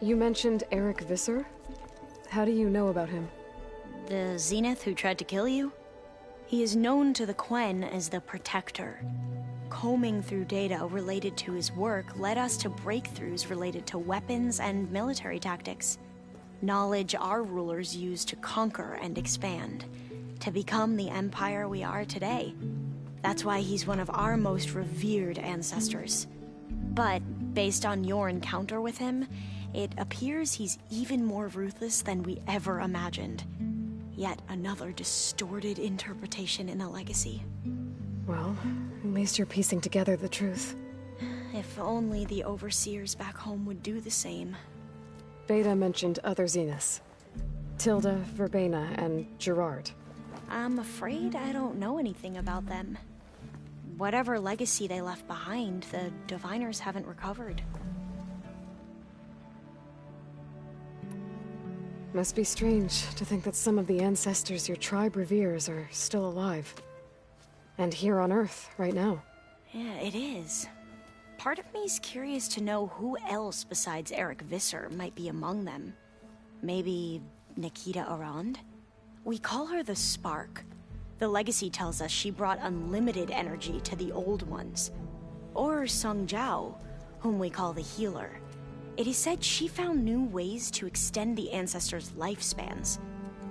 You mentioned Eric Visser? How do you know about him? The Zenith who tried to kill you? He is known to the Quen as the Protector. Combing through data related to his work led us to breakthroughs related to weapons and military tactics. Knowledge our rulers used to conquer and expand, to become the empire we are today. That's why he's one of our most revered ancestors. But based on your encounter with him, it appears he's even more ruthless than we ever imagined. Yet another distorted interpretation in the legacy. Well, at least you're piecing together the truth. If only the overseers back home would do the same. Beta mentioned other Zeniths. Tilda, Verbena, and Gerard. I'm afraid I don't know anything about them. Whatever legacy they left behind, the Diviners haven't recovered. Must be strange to think that some of the ancestors your tribe reveres are still alive. And here on Earth, right now. Yeah, it is. Part of me's curious to know who else besides Eric Visser might be among them. Maybe Nikita Arand? We call her the Spark. The legacy tells us she brought unlimited energy to the old ones. Or Sung Jiao, whom we call the Healer. It is said she found new ways to extend the ancestors' lifespans.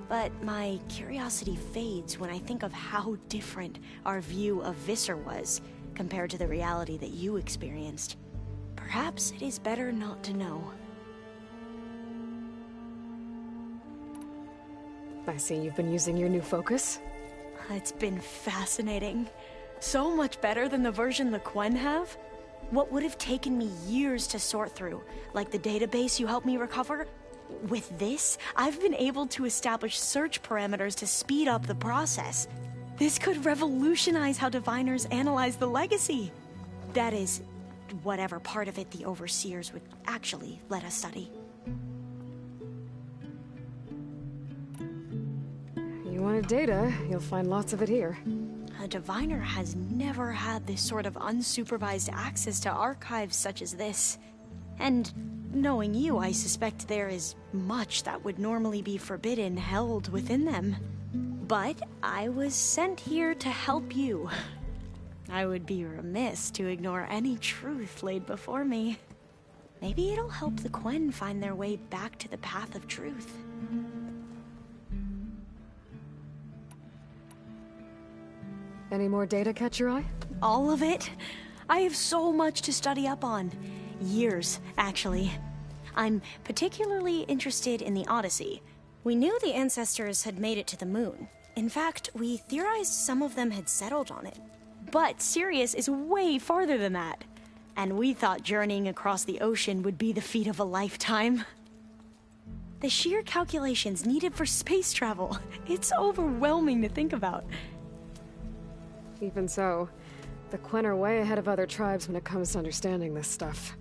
But my curiosity fades when I think of how different our view of Visser was compared to the reality that you experienced. Perhaps it is better not to know. I see you've been using your new focus. It's been fascinating. So much better than the version the Quen have. What would have taken me years to sort through, like the database you helped me recover, with this, I've been able to establish search parameters to speed up the process. This could revolutionize how Diviners analyze the legacy. That is, whatever part of it the Overseers would actually let us study. You wanted data, you'll find lots of it here. A Diviner has never had this sort of unsupervised access to archives such as this. And knowing you, I suspect there is much that would normally be forbidden held within them. But I was sent here to help you. I would be remiss to ignore any truth laid before me. Maybe it'll help the Quen find their way back to the path of truth. Any more data catch your eye? All of it? I have so much to study up on. Years, actually. I'm particularly interested in the Odyssey. We knew the ancestors had made it to the moon. In fact, we theorized some of them had settled on it. But Sirius is way farther than that. And we thought journeying across the ocean would be the feat of a lifetime. The sheer calculations needed for space travel, it's overwhelming to think about. Even so, the Quen are way ahead of other tribes when it comes to understanding this stuff.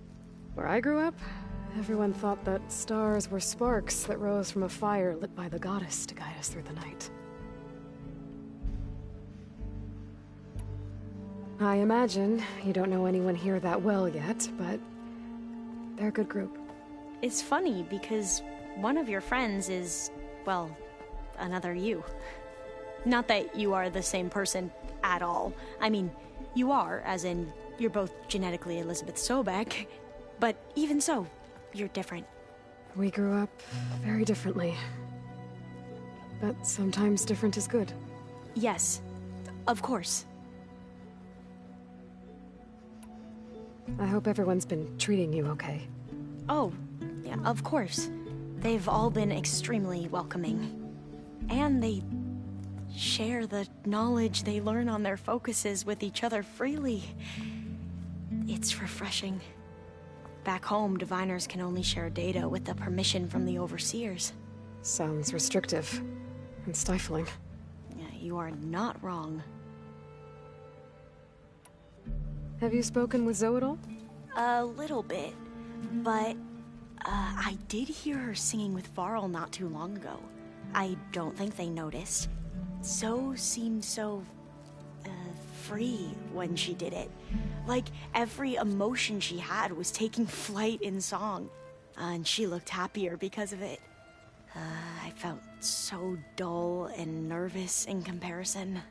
Where I grew up, everyone thought that stars were sparks that rose from a fire lit by the goddess to guide us through the night. I imagine you don't know anyone here that well yet, but they're a good group. It's funny because one of your friends is, well, another you. Not that you are the same person at all. I mean, you are, as in, you're both genetically Elizabeth Sobek, but even so, you're different. We grew up very differently. But sometimes different is good. Yes, of course. I hope everyone's been treating you okay. Oh, yeah, of course. They've all been extremely welcoming. And they share the knowledge they learn on their focuses with each other freely. It's refreshing. Back home, Diviners can only share data with the permission from the Overseers. Sounds restrictive and stifling. Yeah, you are not wrong. Have you spoken with Zoe at all? A little bit, but I did hear her singing with Varl not too long ago. I don't think they noticed. Zoe seemed so free when she did it. Like every emotion she had was taking flight in song. and she looked happier because of it. I felt so dull and nervous in comparison.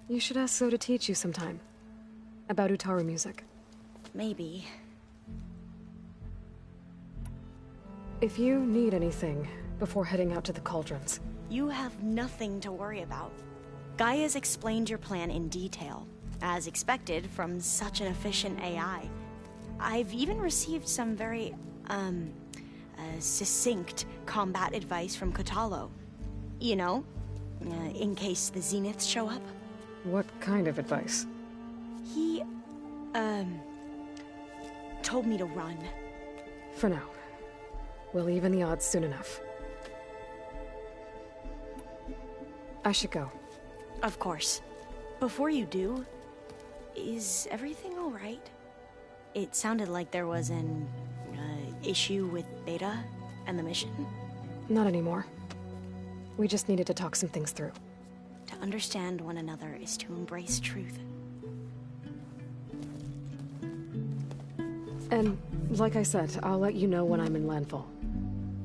You should ask So to teach you sometime. About Utaru music. Maybe. If you need anything before heading out to the cauldrons. You have nothing to worry about. Gaia's explained your plan in detail, as expected from such an efficient AI. I've even received some very, succinct combat advice from Kotalo. You know, in case the Zeniths show up. What kind of advice? He, told me to run. For now. We'll even the odds soon enough. I should go. Of course. Before you do, is everything alright? It sounded like there was an, issue with Beta and the mission. Not anymore. We just needed to talk some things through. To understand one another is to embrace truth. And, like I said, I'll let you know when I'm in landfall.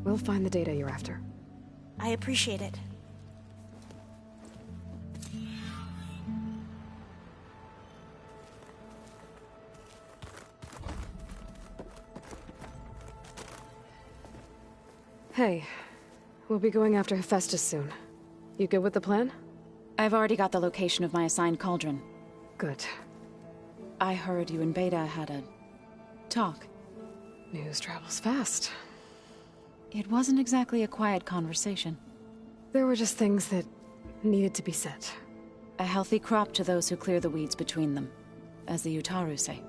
We'll find the data you're after. I appreciate it. Hey, we'll be going after Hephaestus soon. You good with the plan? I've already got the location of my assigned cauldron. Good. I heard you and Beta had a talk. News travels fast. It wasn't exactly a quiet conversation. There were just things that needed to be said. A healthy crop to those who clear the weeds between them, as the Utaru say.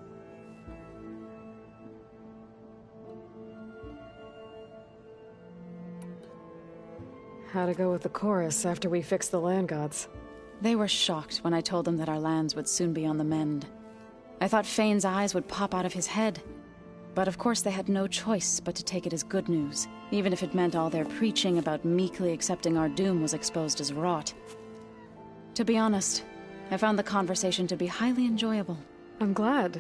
How to go with the chorus after we fixed the land gods. They were shocked when I told them that our lands would soon be on the mend. I thought Fane's eyes would pop out of his head. But of course they had no choice but to take it as good news, even if it meant all their preaching about meekly accepting our doom was exposed as rot. To be honest, I found the conversation to be highly enjoyable. I'm glad.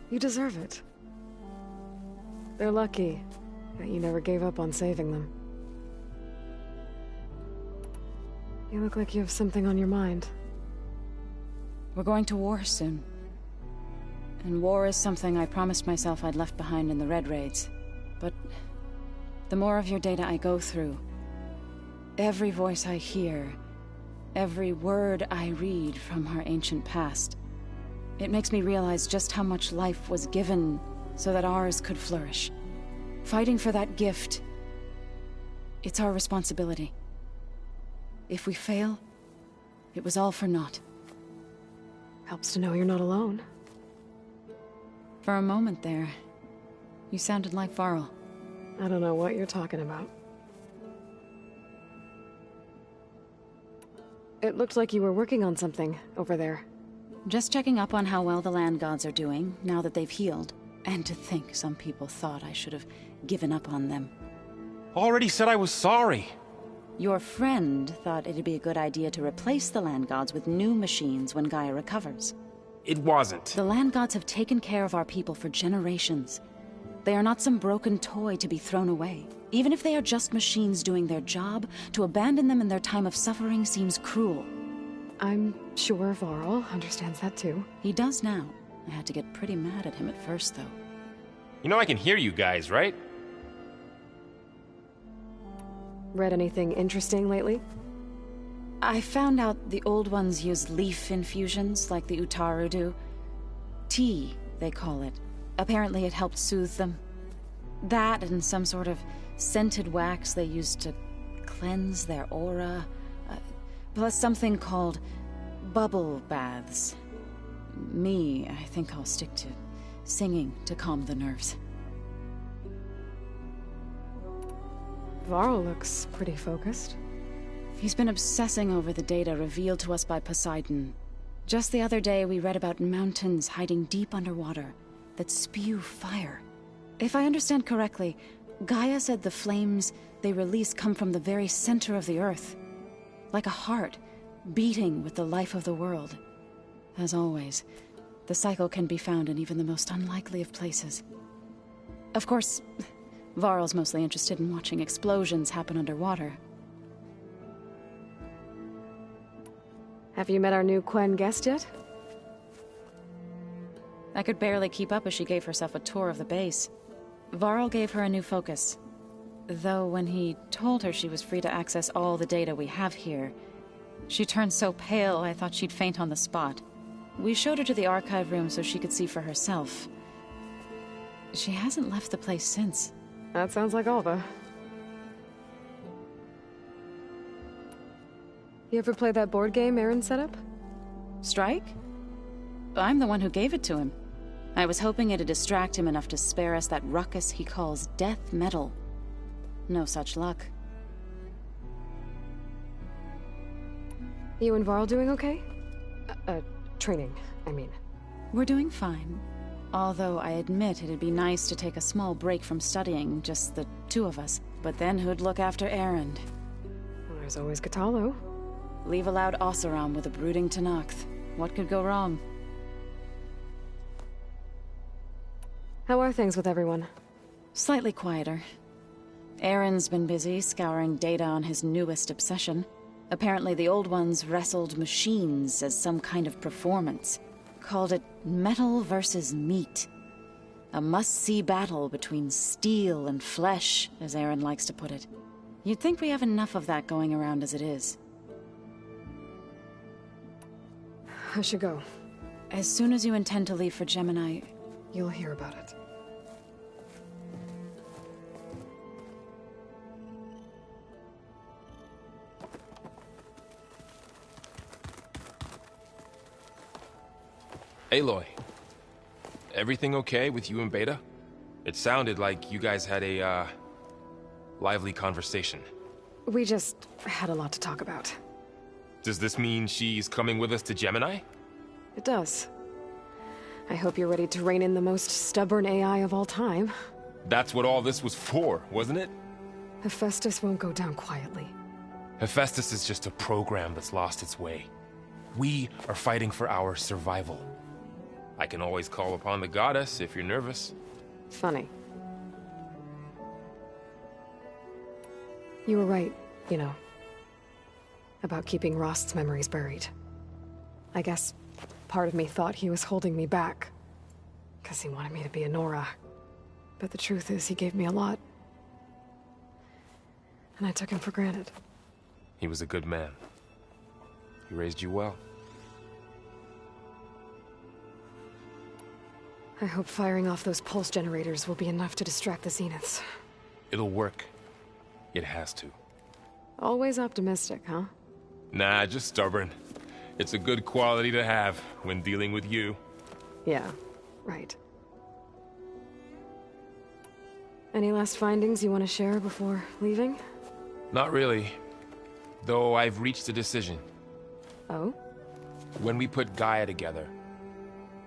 You deserve it. They're lucky that you never gave up on saving them. You look like you have something on your mind. We're going to war soon. And war is something I promised myself I'd left behind in the Red Raids. But the more of your data I go through, every voice I hear, every word I read from our ancient past, it makes me realize just how much life was given so that ours could flourish. Fighting for that gift, it's our responsibility. If we fail, it was all for naught. Helps to know you're not alone. For a moment there, you sounded like Varl. I don't know what you're talking about. It looked like you were working on something over there. Just checking up on how well the land gods are doing, now that they've healed. And to think some people thought I should have given up on them. Already said I was sorry. Your friend thought it'd be a good idea to replace the land gods with new machines when Gaia recovers. It wasn't. The land gods have taken care of our people for generations. They are not some broken toy to be thrown away. Even if they are just machines doing their job, to abandon them in their time of suffering seems cruel. I'm sure Varl understands that too. He does now. I had to get pretty mad at him at first, though. You know I can hear you guys, right? Read anything interesting lately? I found out the old ones use leaf infusions like the Utaru do. Tea, they call it. Apparently it helped soothe them. That and some sort of scented wax they used to cleanse their aura. Plus something called bubble baths. Me, I think I'll stick to singing to calm the nerves. Varl looks pretty focused. He's been obsessing over the data revealed to us by Poseidon. Just the other day, we read about mountains hiding deep underwater that spew fire. If I understand correctly, Gaia said the flames they release come from the very center of the Earth. Like a heart, beating with the life of the world. As always, the cycle can be found in even the most unlikely of places. Of course, Varl's mostly interested in watching explosions happen underwater. Have you met our new Quen guest yet? I could barely keep up as she gave herself a tour of the base. Varl gave her a new focus. Though when he told her she was free to access all the data we have here, she turned so pale I thought she'd faint on the spot. We showed her to the archive room so she could see for herself. She hasn't left the place since. That sounds like Alva. You ever play that board game Aaron set up? Strike? I'm the one who gave it to him. I was hoping it'd distract him enough to spare us that ruckus he calls death metal. No such luck. You and Varl doing okay? Training, I mean. We're doing fine. Although I admit it'd be nice to take a small break from studying, just the two of us. But then who'd look after Erend? Well, there's always Katalo. Leave a loud Oseram with a brooding Tenakth. What could go wrong? How are things with everyone? Slightly quieter. Aaron's been busy scouring data on his newest obsession. Apparently the old ones wrestled machines as some kind of performance. Called it metal versus meat. A must-see battle between steel and flesh, as Aaron likes to put it. You'd think we have enough of that going around as it is. I should go. As soon as you intend to leave for Gemini... You'll hear about it. Aloy, everything okay with you and Beta? It sounded like you guys had a, lively conversation. We just had a lot to talk about. Does this mean she's coming with us to Gemini? It does. I hope you're ready to rein in the most stubborn AI of all time. That's what all this was for, wasn't it? Hephaestus won't go down quietly. Hephaestus is just a program that's lost its way. We are fighting for our survival. I can always call upon the goddess if you're nervous. Funny. You were right, you know. About keeping Rost's memories buried. I guess part of me thought he was holding me back. 'Cause he wanted me to be a Nora. But the truth is, he gave me a lot. And I took him for granted. He was a good man. He raised you well. I hope firing off those pulse generators will be enough to distract the Zeniths. It'll work. It has to. Always optimistic, huh? Nah, just stubborn. It's a good quality to have when dealing with you. Yeah, right. Any last findings you want to share before leaving? Not really. Though I've reached a decision. Oh? When we put Gaia together,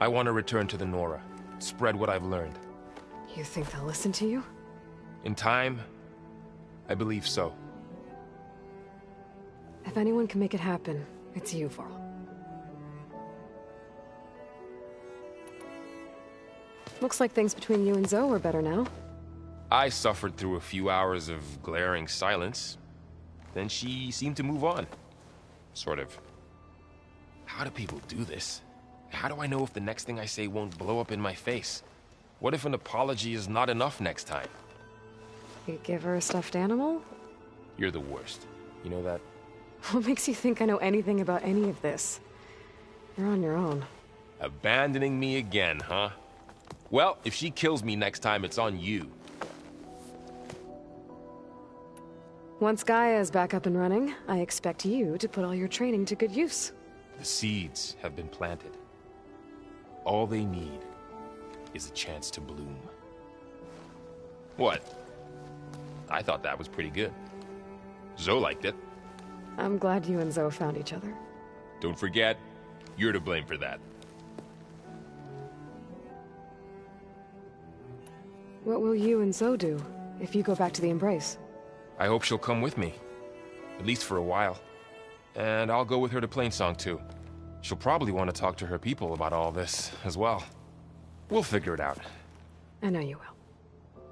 I want to return to the Nora. Spread what I've learned. You think they'll listen to you? In time, I believe so. If anyone can make it happen, it's you, Varl. Looks like things between you and Zoe are better now. I suffered through a few hours of glaring silence. Then she seemed to move on. Sort of. How do people do this? How do I know if the next thing I say won't blow up in my face? What if an apology is not enough next time? You give her a stuffed animal? You're the worst. You know that? What makes you think I know anything about any of this? You're on your own. Abandoning me again, huh? Well, if she kills me next time, it's on you. Once Gaia is back up and running, I expect you to put all your training to good use. The seeds have been planted. All they need is a chance to bloom. What? I thought that was pretty good. Zoe liked it. I'm glad you and Zoe found each other. Don't forget, you're to blame for that. What will you and Zoe do if you go back to the Embrace? I hope she'll come with me. At least for a while. And I'll go with her to Plainsong too. She'll probably want to talk to her people about all this as well. We'll figure it out. I know you will.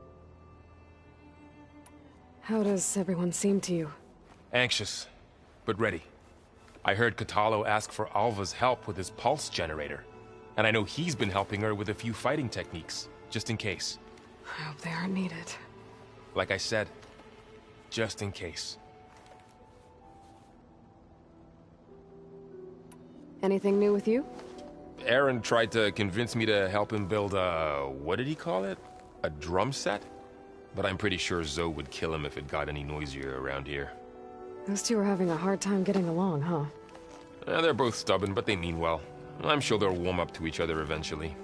How does everyone seem to you? Anxious, but ready. I heard Katalo ask for Alva's help with his pulse generator. And I know he's been helping her with a few fighting techniques, just in case. I hope they aren't needed. Like I said, just in case. Anything new with you? Aaron tried to convince me to help him build a... what did he call it? A drum set? But I'm pretty sure Zoe would kill him if it got any noisier around here. Those two are having a hard time getting along, huh? They're both stubborn, but they mean well. I'm sure they'll warm up to each other eventually.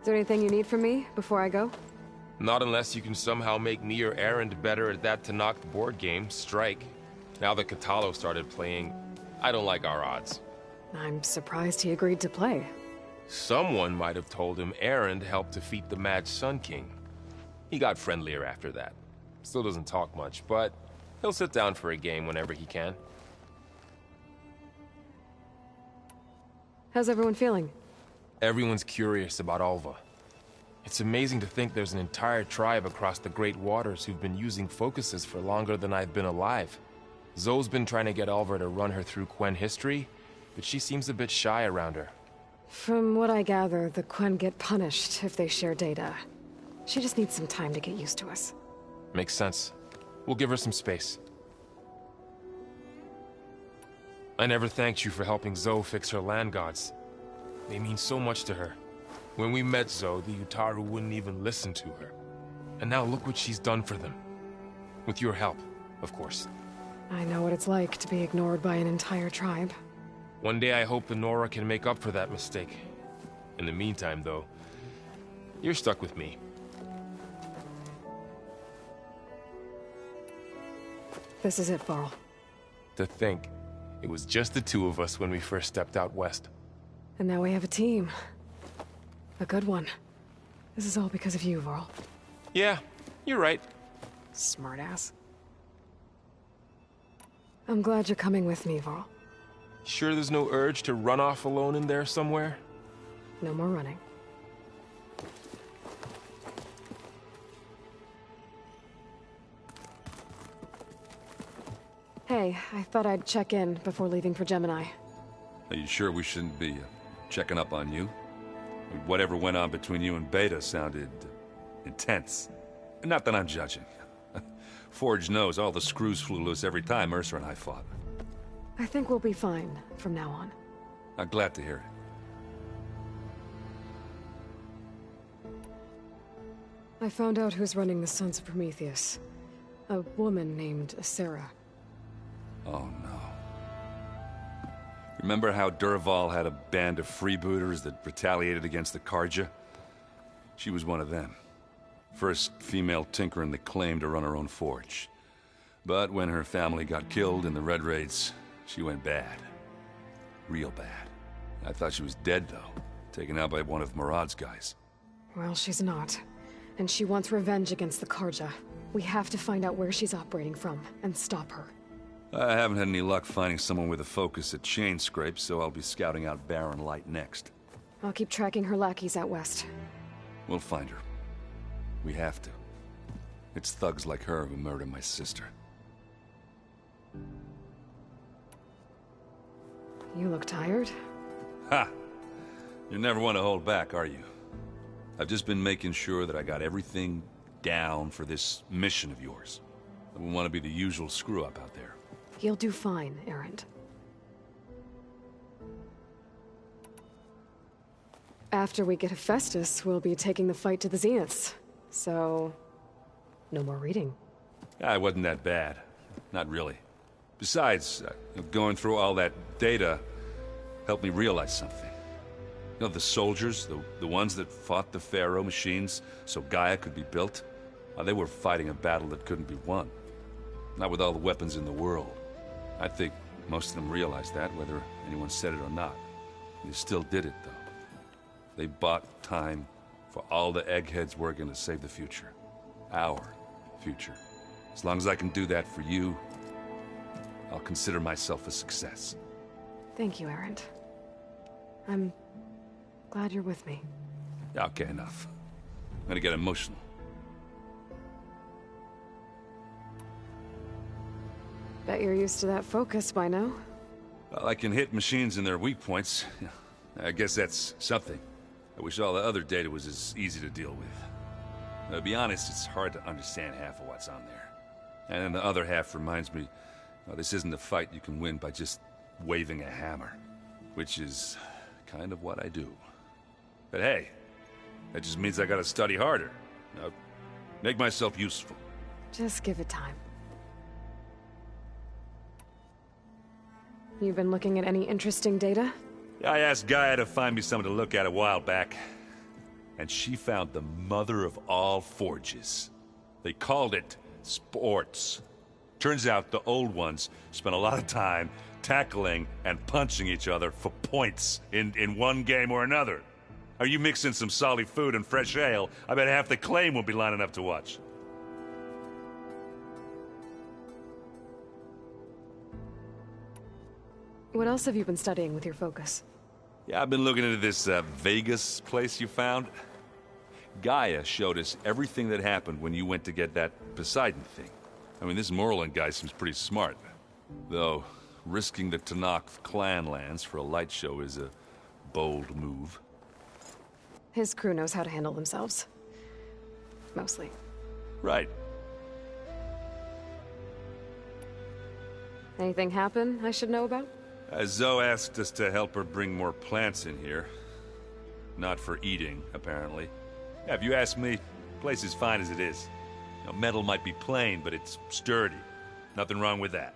Is there anything you need from me before I go? Not unless you can somehow make me or Aaron better at that Tanakh board game, Strike. Now that Katalo started playing, I don't like our odds. I'm surprised he agreed to play. Someone might have told him Aaron helped defeat the Mad Sun King. He got friendlier after that. Still doesn't talk much, but he'll sit down for a game whenever he can. How's everyone feeling? Everyone's curious about Alva. It's amazing to think there's an entire tribe across the Great Waters who've been using focuses for longer than I've been alive. Zoe's been trying to get Alva to run her through Quen history, but she seems a bit shy around her. From what I gather, the Quen get punished if they share data. She just needs some time to get used to us. Makes sense. We'll give her some space. I never thanked you for helping Zoe fix her land gods. They mean so much to her. When we met Zoe, the Utaru wouldn't even listen to her. And now look what she's done for them. With your help, of course. I know what it's like to be ignored by an entire tribe. One day I hope the Nora can make up for that mistake. In the meantime, though, you're stuck with me. This is it, Varl. To think, it was just the two of us when we first stepped out west. And now we have a team. A good one. This is all because of you, Varl. Yeah, you're right. Smartass. I'm glad you're coming with me, Varl. Sure there's no urge to run off alone in there somewhere? No more running. Hey, I thought I'd check in before leaving for Gemini. Are you sure we shouldn't be checking up on you? Whatever went on between you and Beta sounded intense. Not that I'm judging. Forge knows all the screws flew loose every time Mercer and I fought. I think we'll be fine from now on. I'm glad to hear it. I found out who's running the Sons of Prometheus. A woman named Asera. Oh no. Remember how Durval had a band of freebooters that retaliated against the Karja? She was one of them. First female tinker in the claim to run her own forge. But when her family got killed in the Red Raids, she went bad. Real bad. I thought she was dead, though. Taken out by one of Murad's guys. Well, she's not. And she wants revenge against the Karja. We have to find out where she's operating from, and stop her. I haven't had any luck finding someone with a focus at chain scrapes, so I'll be scouting out Barren Light next. I'll keep tracking her lackeys out west. We'll find her. We have to. It's thugs like her who murdered my sister. You look tired. Ha! You never want to hold back, are you? I've just been making sure that I got everything down for this mission of yours. I wouldn't want to be the usual screw-up out there. You'll do fine, Erend. After we get Hephaestus, we'll be taking the fight to the Zeniths. So, no more reading. It wasn't that bad. Not really. Besides, going through all that data helped me realize something. You know, the soldiers, the ones that fought the Pharaoh machines so Gaia could be built, they were fighting a battle that couldn't be won. Not with all the weapons in the world. I think most of them realized that, whether anyone said it or not. They still did it, though. They bought time for all the eggheads working to save the future. Our future. As long as I can do that for you, I'll consider myself a success. Thank you, Erend. I'm glad you're with me. Okay, enough. I'm gonna get emotional. Bet you're used to that focus by now. Well, I can hit machines in their weak points. I guess that's something. I wish all the other data was as easy to deal with. To be honest, it's hard to understand half of what's on there. And then the other half reminds me, well, this isn't a fight you can win by just waving a hammer. Which is kind of what I do. But hey, that just means I gotta study harder. Make myself useful. Just give it time. You've been looking at any interesting data? I asked Gaia to find me something to look at a while back. And she found the mother of all forges. They called it sports. Turns out the old ones spent a lot of time tackling and punching each other for points in one game or another. Are you mixing some solid food and fresh ale? I bet half the claim will be lining up to watch. What else have you been studying with your focus? Yeah, I've been looking into this Vegas place you found. Gaia showed us everything that happened when you went to get that Poseidon thing. I mean, this Morlun guy seems pretty smart. Though, risking the Tanakh clan lands for a light show is a bold move. His crew knows how to handle themselves. Mostly. Right. Anything happen I should know about? Zoe asked us to help her bring more plants in here. Not for eating, apparently. Yeah, if you ask me, the place is fine as it is. You know, metal might be plain, but it's sturdy. Nothing wrong with that.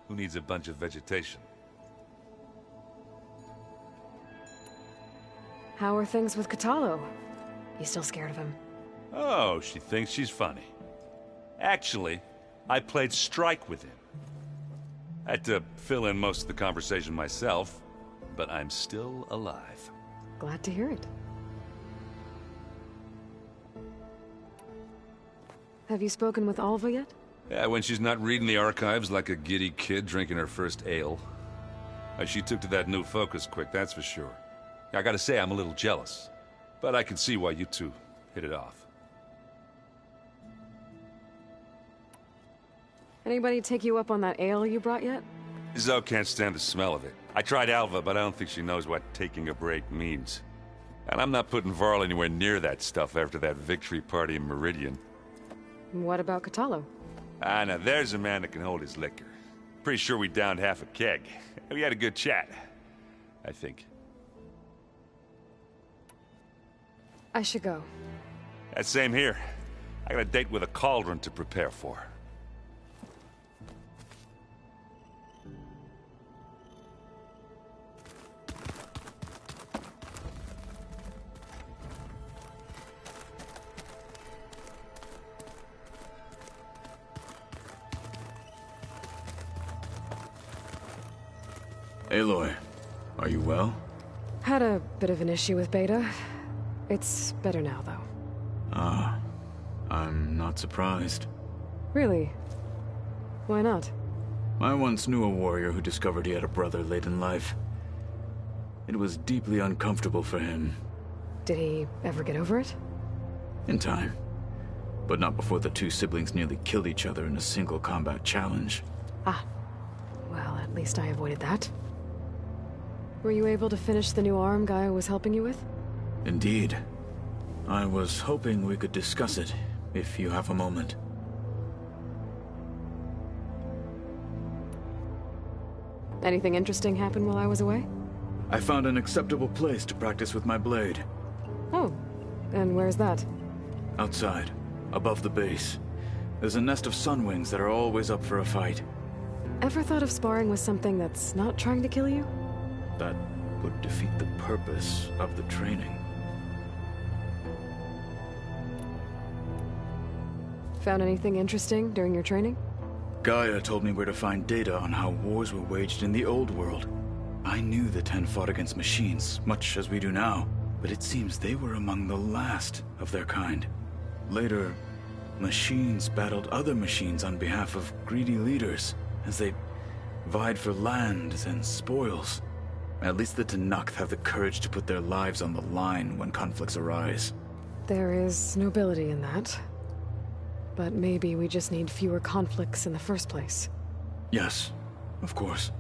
Who needs a bunch of vegetation? How are things with Katalo? You still scared of him? Oh, she thinks she's funny. Actually, I played strike with him. I had to fill in most of the conversation myself, but I'm still alive. Glad to hear it. Have you spoken with Alva yet? Yeah, when she's not reading the archives like a giddy kid drinking her first ale. She took to that new focus quick, that's for sure. I gotta say, I'm a little jealous. But I can see why you two hit it off. Anybody take you up on that ale you brought yet? Zoe can't stand the smell of it. I tried Alva, but I don't think she knows what taking a break means. And I'm not putting Varl anywhere near that stuff after that victory party in Meridian. What about Katalo? Ah, now there's a man that can hold his liquor. Pretty sure we downed half a keg. We had a good chat, I think. I should go. That same here. I got a date with a cauldron to prepare for. Aloy, are you well? Had a bit of an issue with Beta. It's better now, though. Ah, I'm not surprised. Really? Why not? I once knew a warrior who discovered he had a brother late in life. It was deeply uncomfortable for him. Did he ever get over it? In time. But not before the two siblings nearly killed each other in a single combat challenge. Ah. Well, at least I avoided that. Were you able to finish the new arm Gaia was helping you with? Indeed. I was hoping we could discuss it, if you have a moment. Anything interesting happen while I was away? I found an acceptable place to practice with my blade. Oh, and where's that? Outside, above the base. There's a nest of sunwings that are always up for a fight. Ever thought of sparring with something that's not trying to kill you? That would defeat the purpose of the training. Found anything interesting during your training? Gaia told me where to find data on how wars were waged in the old world. I knew the Ten fought against machines, much as we do now, but it seems they were among the last of their kind. Later, machines battled other machines on behalf of greedy leaders, as they vied for lands and spoils. At least the Tanakh have the courage to put their lives on the line when conflicts arise. There is nobility in that. But maybe we just need fewer conflicts in the first place. Yes, of course.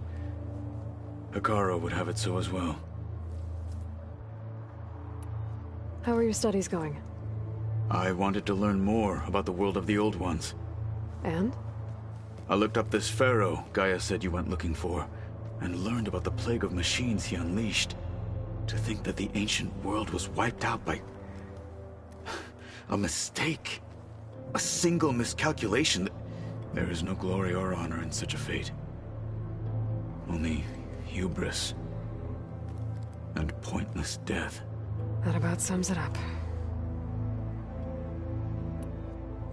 Hikaru would have it so as well. How are your studies going? I wanted to learn more about the world of the Old Ones. And? I looked up this pharaoh Gaia said you went looking for, and learned about the plague of machines he unleashed. To think that the ancient world was wiped out by a mistake. A single miscalculation. There is no glory or honor in such a fate. Only hubris and pointless death. That about sums it up.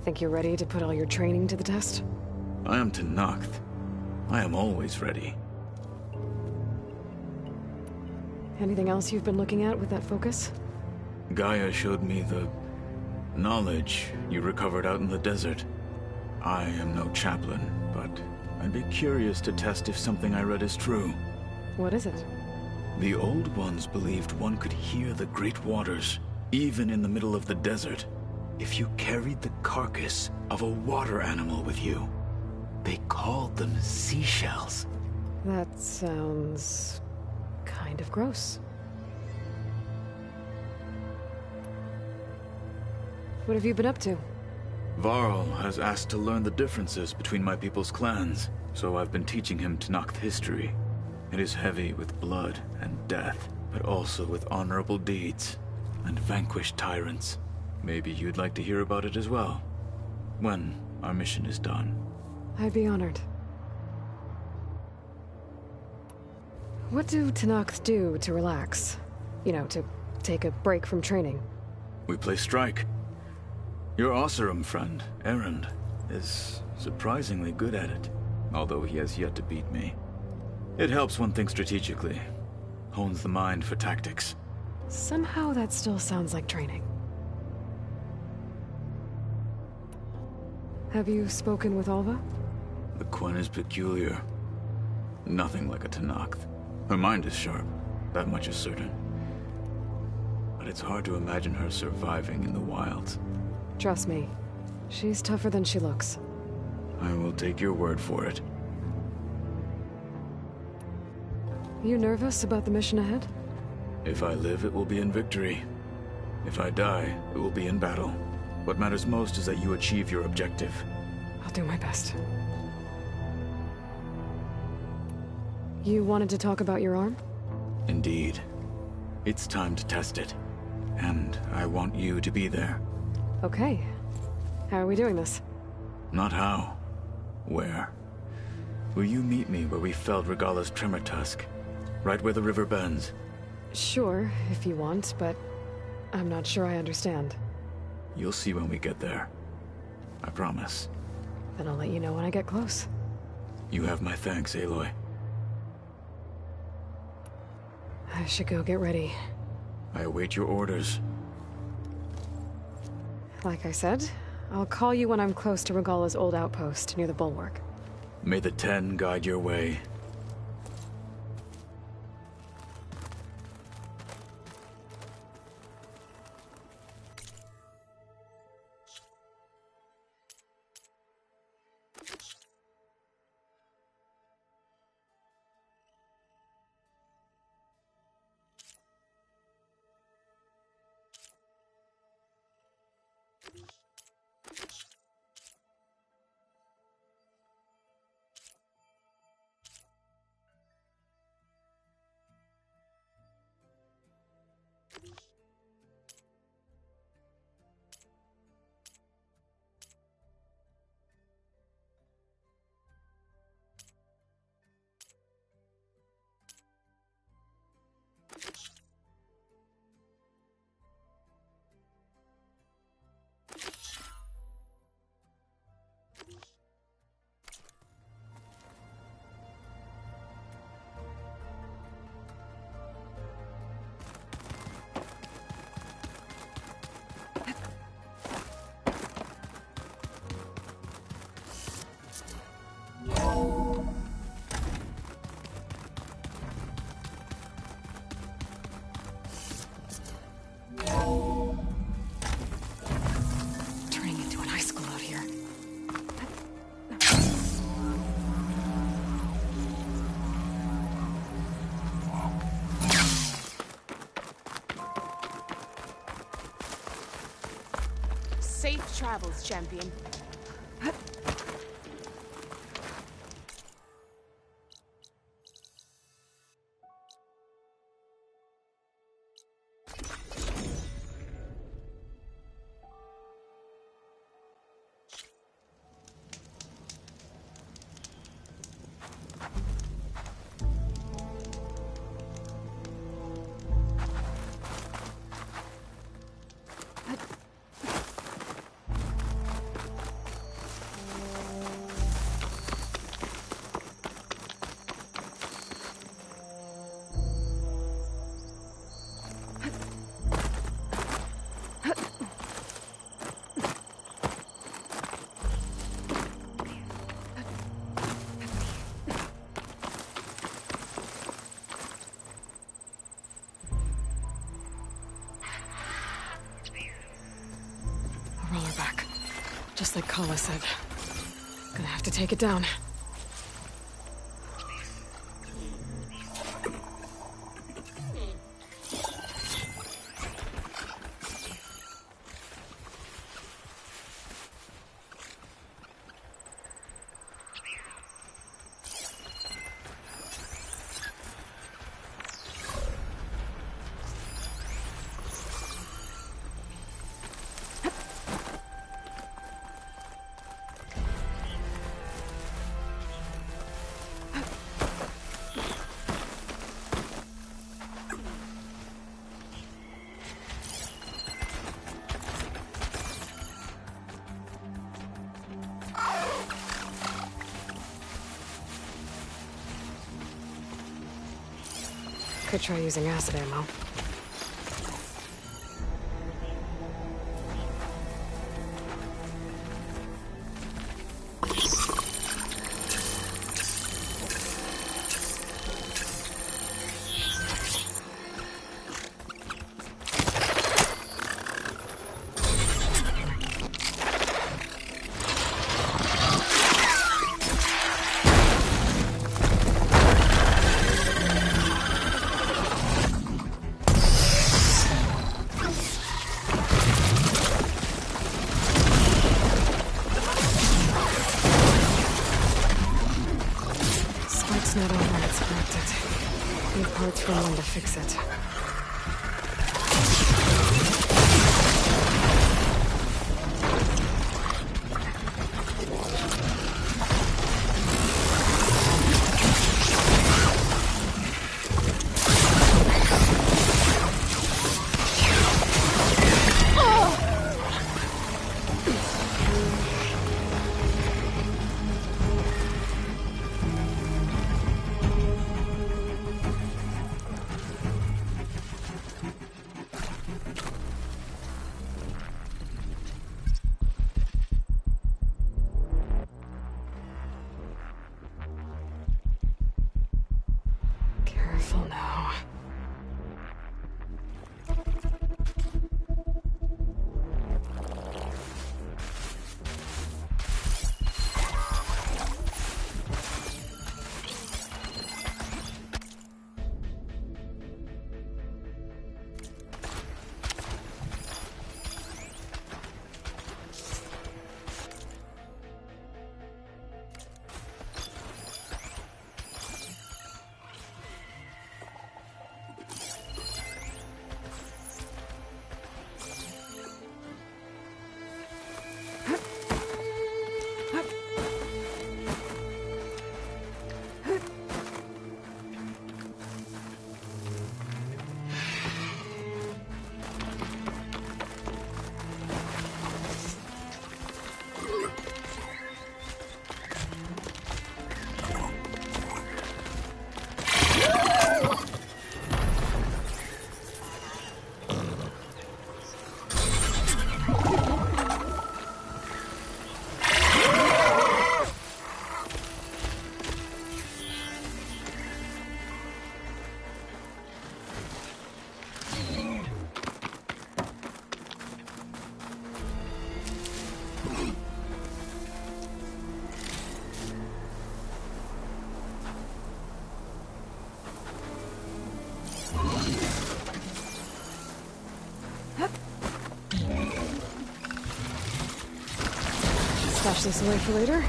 Think you're ready to put all your training to the test? I am Tenakth. I am always ready. Anything else you've been looking at with that focus? Gaia showed me the knowledge you recovered out in the desert. I am no chaplain, but I'd be curious to test if something I read is true. What is it? The Old Ones believed one could hear the great waters, even in the middle of the desert, if you carried the carcass of a water animal with you. They called them seashells. That sounds kind of gross. What have you been up to? Varl has asked to learn the differences between my people's clans, so I've been teaching him Tenakth history. It is heavy with blood and death, but also with honorable deeds and vanquished tyrants. Maybe you'd like to hear about it as well, when our mission is done. I'd be honored. What do Tenakth do to relax? You know, to take a break from training? We play strike. Your Oseram friend, Erend, is surprisingly good at it, although he has yet to beat me. It helps one think strategically, hones the mind for tactics. Somehow that still sounds like training. Have you spoken with Alva? The Quen is peculiar. Nothing like a Tenakth. Her mind is sharp, that much is certain. But it's hard to imagine her surviving in the wilds. Trust me, she's tougher than she looks. I will take your word for it. You nervous about the mission ahead? If I live, it will be in victory. If I die, it will be in battle. What matters most is that you achieve your objective. I'll do my best. You wanted to talk about your arm? Indeed. It's time to test it. And I want you to be there. Okay. How are we doing this? Not how. Where. Will you meet me where we felled Regala's tremor tusk? Right where the river bends? Sure, if you want, but I'm not sure I understand. You'll see when we get there. I promise. Then I'll let you know when I get close. You have my thanks, Aloy. I should go get ready. I await your orders. Like I said, I'll call you when I'm close to Regala's old outpost near the bulwark. May the Ten guide your way. Safe travels, champion. A roller back. Just like Kala said. Gonna have to take it down. Could try using acid ammo. Not all that's corrected. Need parts from one to fix it. stash this away for later.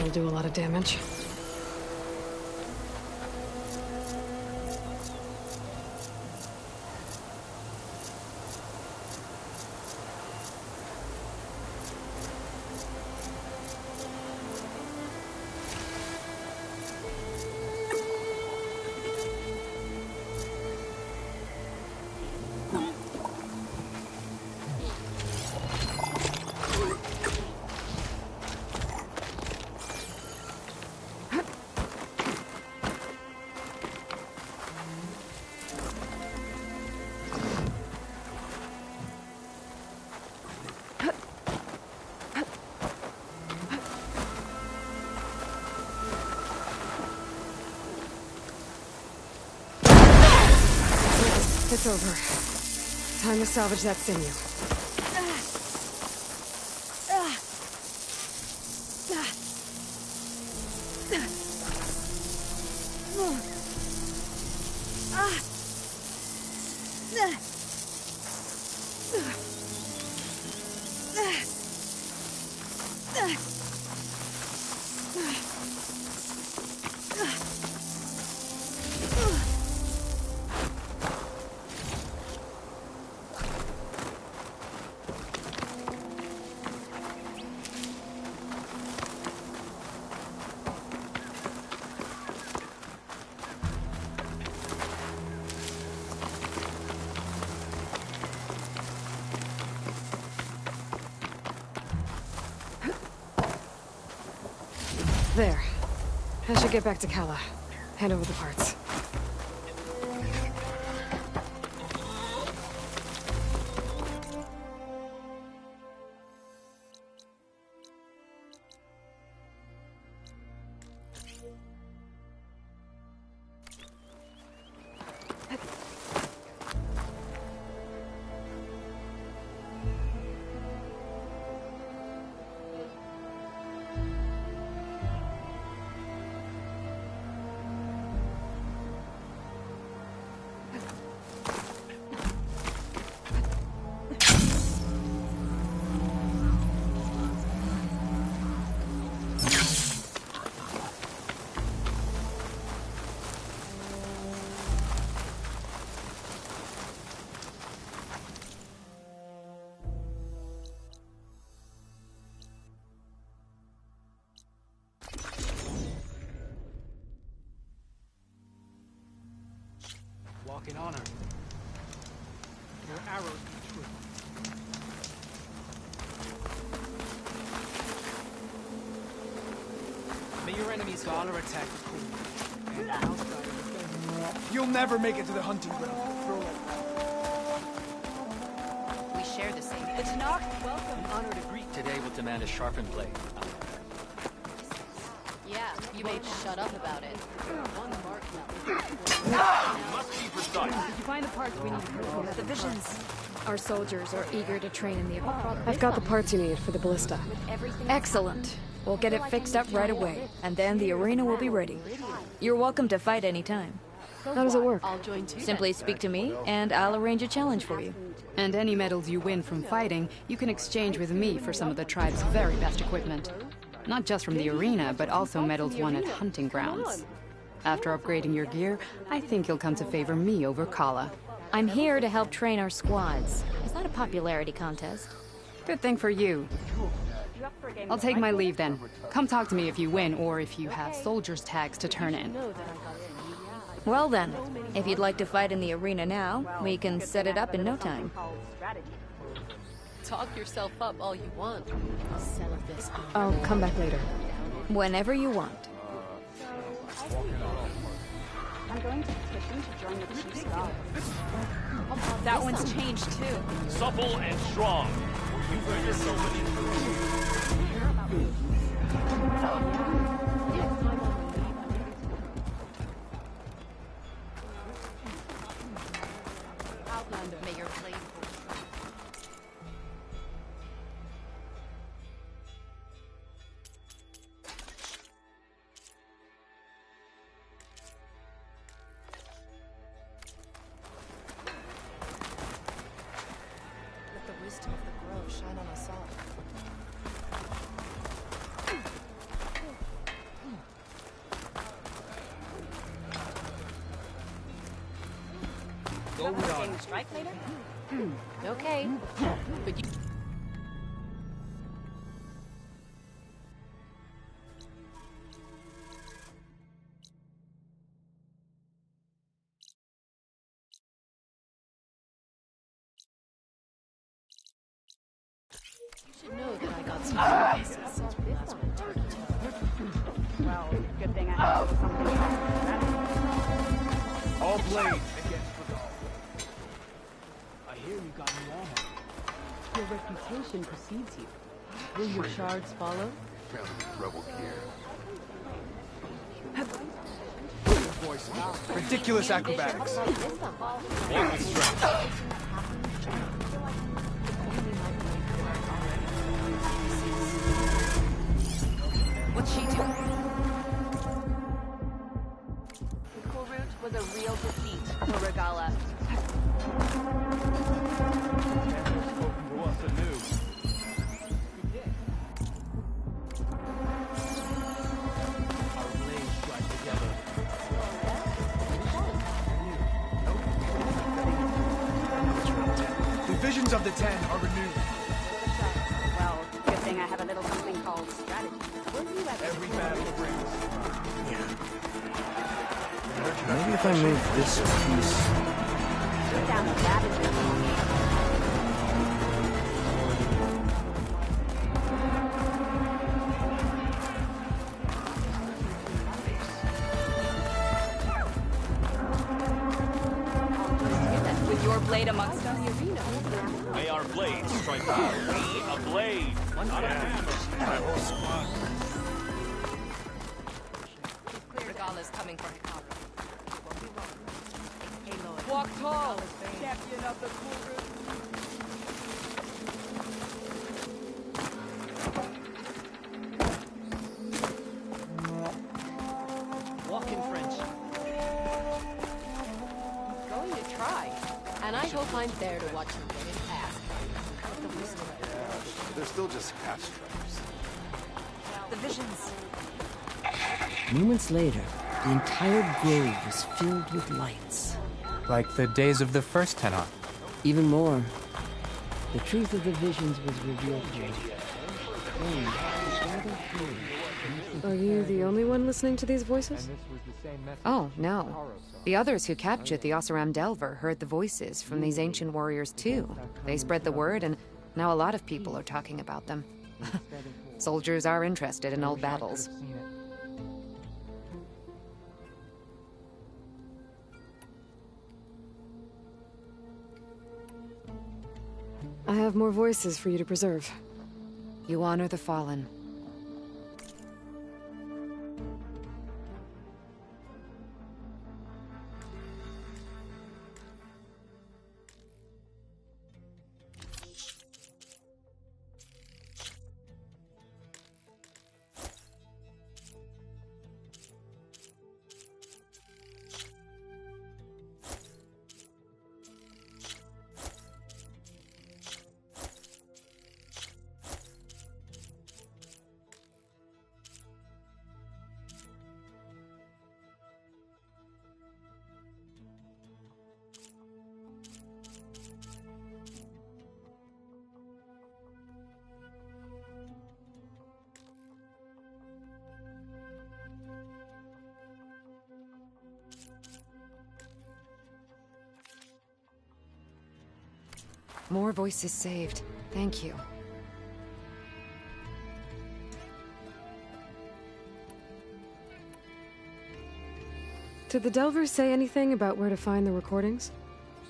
that'll do a lot of damage. It's over. Time to salvage that sinew. There. I should get back to Kala. Hand over the parts. Walk in honor. Your arrows be true. May your enemies Gala attack the queen. And outsiders. You'll never make it to the hunting ground. We share the same. It's not welcome. An honor to greet today will demand a sharpened blade. Yeah, you may shut up about it. One mark Must be precise. Did you find the parts we need? The visions. Our soldiers are eager to train in the... I've got the parts you need for the ballista. Excellent. We'll get it fixed up right away, and then the arena will be ready. You're welcome to fight anytime. How does it work? I'll join too. Simply speak to me, and I'll arrange a challenge for you. And any medals you win from fighting, you can exchange with me for some of the tribe's very best equipment. Not just from the arena, but also medals won at hunting grounds. After upgrading your gear, I think you'll come to favor me over Kala. I'm here to help train our squads. It's not a popularity contest. Good thing for you. I'll take my leave then. Come talk to me if you win, or if you have soldiers' tags to turn in. Well then, if you'd like to fight in the arena now, we can set it up in no time. talk yourself up all you want. Settle this. I'll come back later. Whenever you want. I'm going to petition to join the Chief's Guard. That one's changed too. Supple and strong. You bring yourself Outlander, may your blade Let the wisdom of the grove shine on us all. Go with Getting a strike later? Okay. But you... You should know that I got some pieces since we last went turkey together. Well, good thing I have something else. all blades against the goal. I hear you got new armor. Your reputation precedes you. Will your shards follow? Rebel gear. Ridiculous acrobatics. Walk with strength. What's she doing? The cool route was a real defeat for Regala. What's anew? Our blades strike together. The visions of the Ten are renewed. Well, good thing I have a little something called strategy. Every battle brings. Maybe if I move this piece... Down the rabbit. With your blade amongst us. May our blades strike out. We a blade, not a hammer. My whole squad. Regala's coming for Hikaru. Walk tall. Champion of the cool route. Walk in French. Going to try. And I hope I'm there to watch him get his ass. They're still just half stripes. The visions. Moments later, the entire grove was filled with lights. Like the days of the first Tenok. Even more, the truth of the visions was revealed to me. Are you the only one listening to these voices? Oh, no. The others who captured the Oseram Delver heard the voices from these ancient warriors too. They spread the word, and now a lot of people are talking about them. Soldiers are interested in old battles. I have more voices for you to preserve. You honor the fallen. More voices saved. Thank you. Did the Delver say anything about where to find the recordings?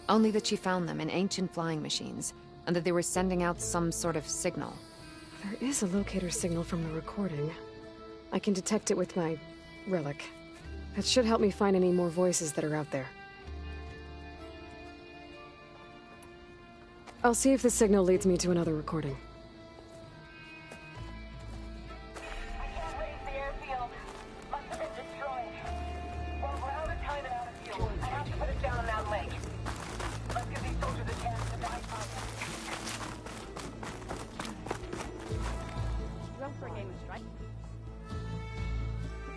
Only that she found them in ancient flying machines, and that they were sending out some sort of signal. There is a locator signal from the recording. I can detect it with my relic. That should help me find any more voices that are out there. I'll see if the signal leads me to another recording.